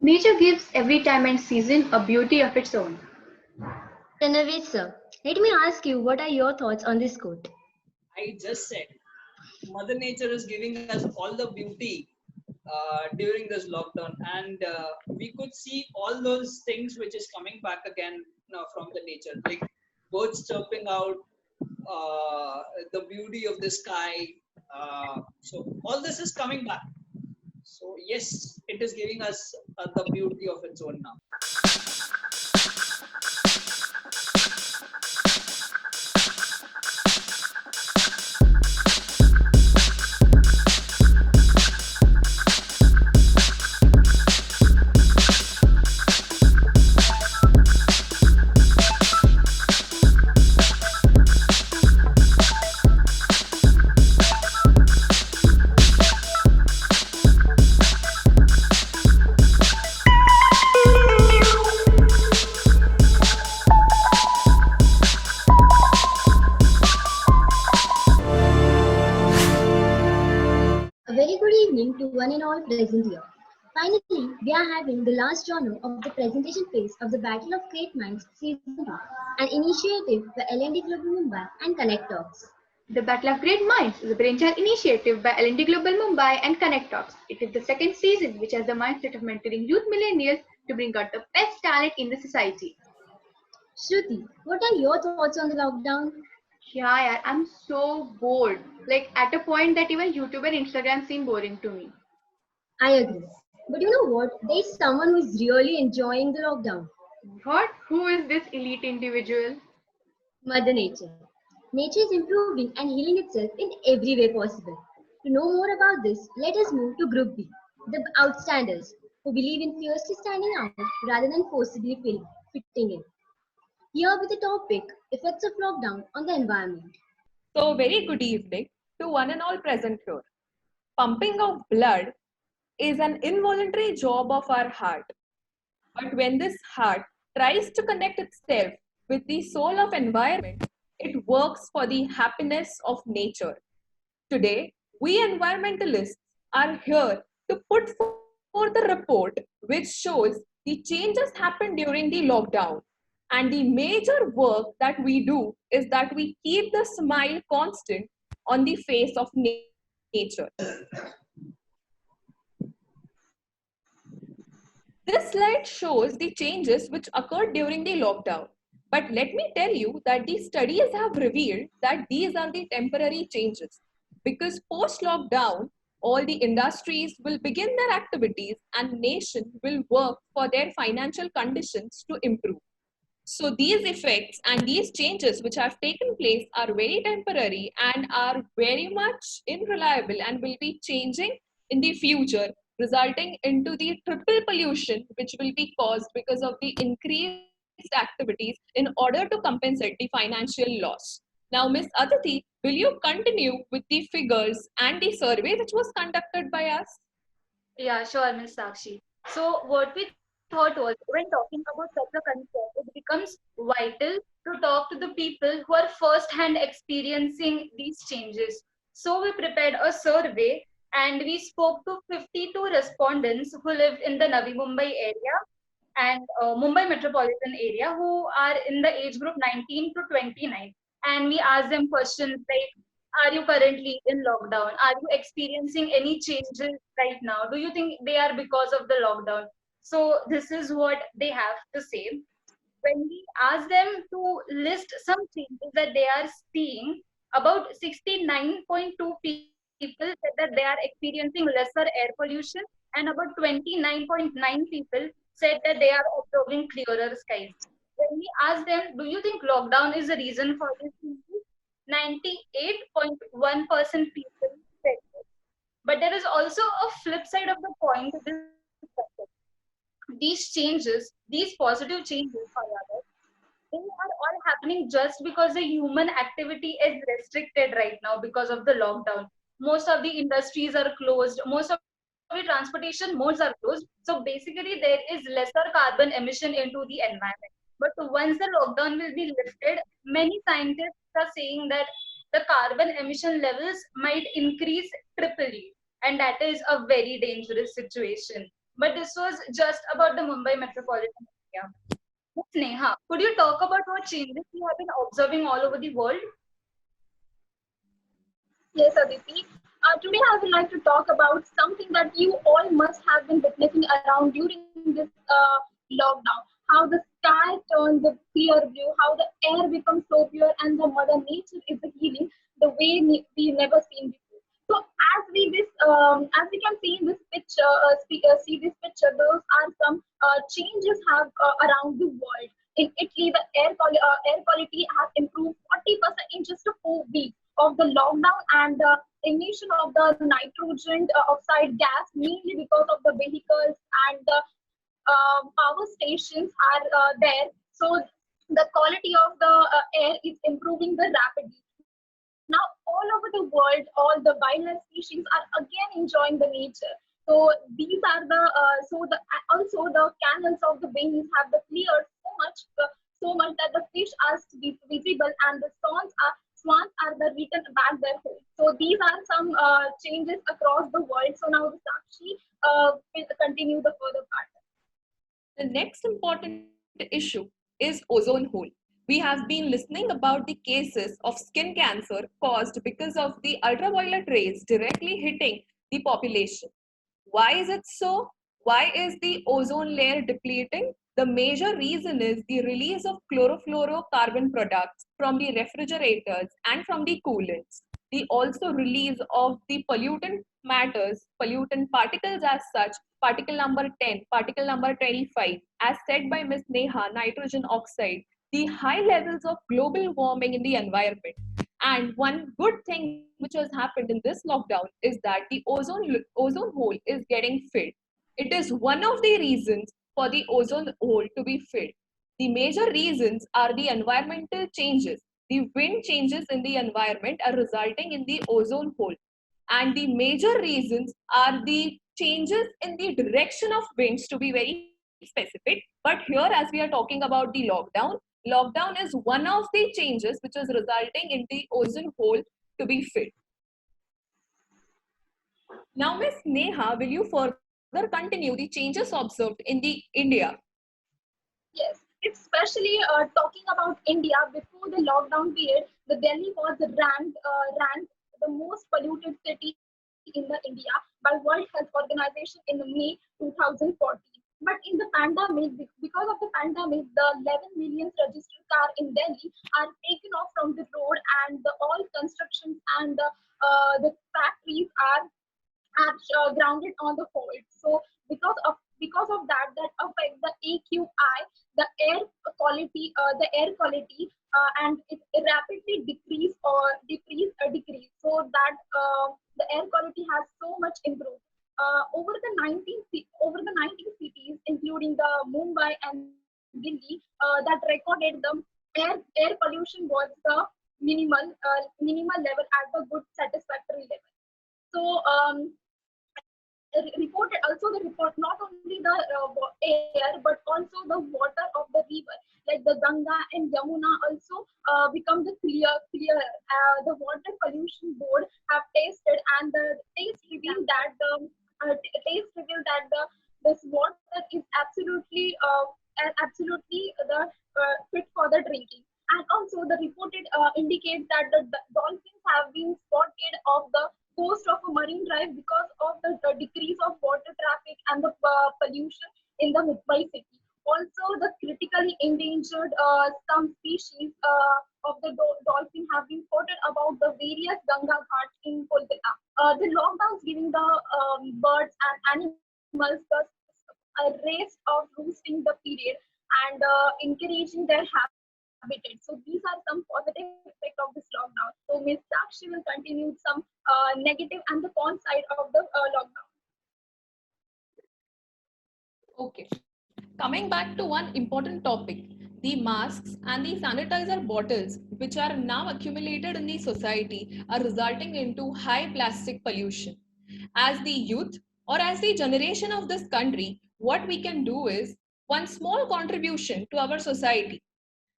Nature gives every time and season a beauty of its own. Tanavir sir, let me ask you, what are your thoughts on this quote? I just said Mother Nature is giving us all the beauty during this lockdown, and we could see all those things which is coming back again from the nature, like birds chirping out, the beauty of the sky. So all this is coming back. So yes, it is giving us the beauty of its own now. A very good evening to one and all present here. Finally, we are having the last journal of the presentation phase of the Battle of Great Minds Season 2, an initiative by L&D Global Mumbai and Connect Talks. The Battle of Great Minds is a brainchild initiative by L&D Global Mumbai and Connect Talks. It is the second season which has the mindset of mentoring youth millennials to bring out the best talent in the society. Shruti, what are your thoughts on the lockdown? Yeah, I'm so bored. Like at a point that even YouTube and Instagram seem boring to me. I agree. But you know what? There is someone who is really enjoying the lockdown. What? Who is this elite individual? Mother Nature. Nature is improving and healing itself in every way possible. To know more about this, let us move to Group B, the outstanders, who believe in fiercely standing out rather than forcibly fitting in. Here with the topic, effects of lockdown on the environment. So, very good evening to one and all present here. Pumping of blood is an involuntary job of our heart. But when this heart tries to connect itself with the soul of environment, it works for the happiness of nature. Today, we environmentalists are here to put forth a report which shows the changes happened during the lockdown. And the major work that we do is that we keep the smile constant on the face of nature. This slide shows the changes which occurred during the lockdown. But let me tell you that the studies have revealed that these are the temporary changes. Because post lockdown, all the industries will begin their activities and nation will work for their financial conditions to improve. So these effects and these changes which have taken place are very temporary and are very much unreliable and will be changing in the future, resulting into the triple pollution which will be caused because of the increased activities in order to compensate the financial loss. Now, Ms. Aditi, will you continue with the figures and the survey which was conducted by us? Yeah, sure, Miss Sakshi. So what we thought was when talking about such a concept, it becomes vital to talk to the people who are first-hand experiencing these changes. So we prepared a survey and we spoke to 52 respondents who lived in the Navi Mumbai area and Mumbai metropolitan area who are in the age group 19 to 29. And we asked them questions like, are you currently in lockdown? Are you experiencing any changes right now? Do you think they are because of the lockdown? So this is what they have to say. When we ask them to list some changes that they are seeing, about 69.2 people said that they are experiencing lesser air pollution, and about 29.9 people said that they are observing clearer skies. When we ask them, do you think lockdown is the reason for this changes? 98.1% people said this. But there is also a flip side of the coin to this concept. These changes, these positive changes, however, they are all happening just because the human activity is restricted right now because of the lockdown. Most of the industries are closed, most of the transportation modes are closed. So basically, there is lesser carbon emission into the environment. But once the lockdown will be lifted, many scientists are saying that the carbon emission levels might increase triply, and that is a very dangerous situation. but this was just about the Mumbai metropolitan area. Sneha, could you talk about what changes you have been observing all over the world? Yes, Aditi. Today I would like to talk about something that you all must have been witnessing around during this lockdown. How the sky turned the clear blue, how the air becomes so pure, and the Mother Nature is healing the way we never seen before. So as we can see in this picture, see this picture, those are some changes have around the world. In Italy, the air quality has improved 40% in just 4 weeks of the lockdown, and the emission of the nitrogen oxide gas, mainly because of the vehicles and the power stations are there. So the quality of the air is improving the rapidly. Now, all over the world, all the wildlife species are again enjoying the nature. So these are the also the canals of the Venice have the cleared so much that the fish are visible and the swans are the return back their home. So these are some changes across the world. So now the Sakshi will continue the further part. The next important issue is ozone hole. We have been listening about the cases of skin cancer caused because of the ultraviolet rays directly hitting the population. Why is it so? Why is the ozone layer depleting? The major reason is the release of chlorofluorocarbon products from the refrigerators and from the coolants. The also release of the pollutant matters, pollutant particles as such, particle number 10, particle number 25, as said by Ms. Neha, nitrogen oxide, the high levels of global warming in the environment. And one good thing which has happened in this lockdown is that the ozone hole is getting filled. It is one of the reasons for the ozone hole to be filled. The major reasons are the environmental changes. The wind changes in the environment are resulting in the ozone hole. And the major reasons are the changes in the direction of winds, to be very specific. But here, as we are talking about the lockdown is one of the changes which is resulting in the ozone hole to be filled. Now, Ms. Neha, will you further continue the changes observed in the India? Yes, especially talking about India before the lockdown period, the Delhi was ranked the most polluted city in the India by World Health Organization in May 2014. But in the pandemic, because of the pandemic, the 11 million registered car in Delhi are taken off from the road, and all constructions and the factories are grounded on the hold. So because of that affects the AQI, the air quality, and it rapidly decrease. So that the air quality has so much improved. Over the 19 cities, including the Mumbai and Delhi, that recorded the air pollution was the minimal level at the good satisfactory level. So reported also the report not only the air but also the water of the river like the Ganga and Yamuna also become the clear. The water pollution board have tasted, and the taste revealed that the this water is absolutely the fit for the drinking. And also the reported indicates that the dolphins have been spotted off the coast of a marine drive because of the decrease of water traffic and the pollution in the Mumbai city. Also, the critically endangered some species of the dolphin have been spotted about the various Ganga ghats in Kolkata. The lockdowns giving the birds and animals the rest of roosting the period and encouraging their habitat. So these are some positive effects of this lockdown. So Ms. Sakshi will continue some negative and the con side of the lockdown. Okay. Coming back to one important topic, the masks and the sanitizer bottles, which are now accumulated in the society, are resulting into high plastic pollution. As the youth or as the generation of this country, what we can do is one small contribution to our society.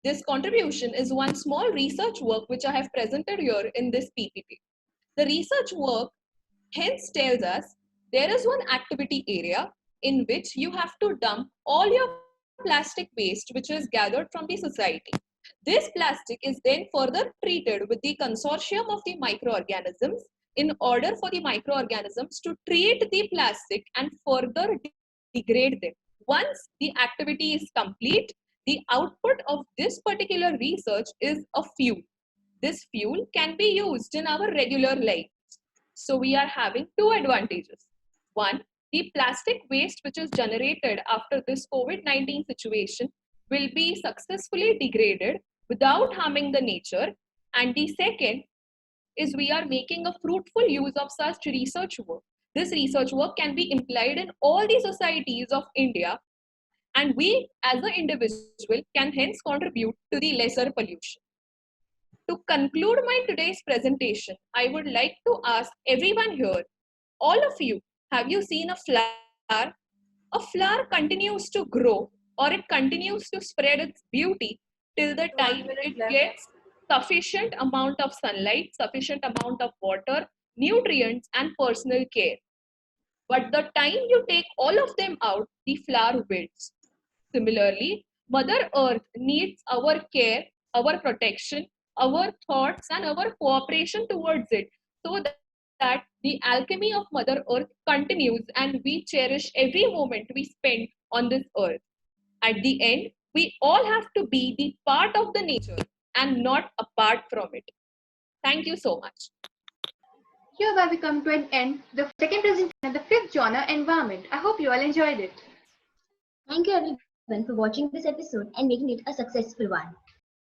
This contribution is one small research work which I have presented here in this PPT. The research work hence tells us there is one activity area in which you have to dump all your plastic waste which is gathered from the society. This plastic is then further treated with the consortium of the microorganisms in order for the microorganisms to treat the plastic and further degrade them. Once the activity is complete, the output of this particular research is a fuel. This fuel can be used in our regular life. So we are having two advantages. One, the plastic waste which is generated after this COVID-19 situation will be successfully degraded without harming the nature. And the second is we are making a fruitful use of such research work. This research work can be applied in all the societies of India, and we as an individual can hence contribute to the lesser pollution. To conclude my today's presentation, I would like to ask everyone here, all of you, have you seen a flower? A flower continues to grow or it continues to spread its beauty till the time it gets sufficient amount of sunlight, sufficient amount of water, nutrients and personal care. But the time you take all of them out, the flower wilts. Similarly, Mother Earth needs our care, our protection, our thoughts and our cooperation towards it so that the alchemy of Mother Earth continues and we cherish every moment we spend on this earth. At the end, we all have to be the part of the nature and not apart from it. Thank you so much. Hereby we come to an end the second presentation of the fifth genre, environment. I hope you all enjoyed it. Thank you everyone for watching this episode and making it a successful one.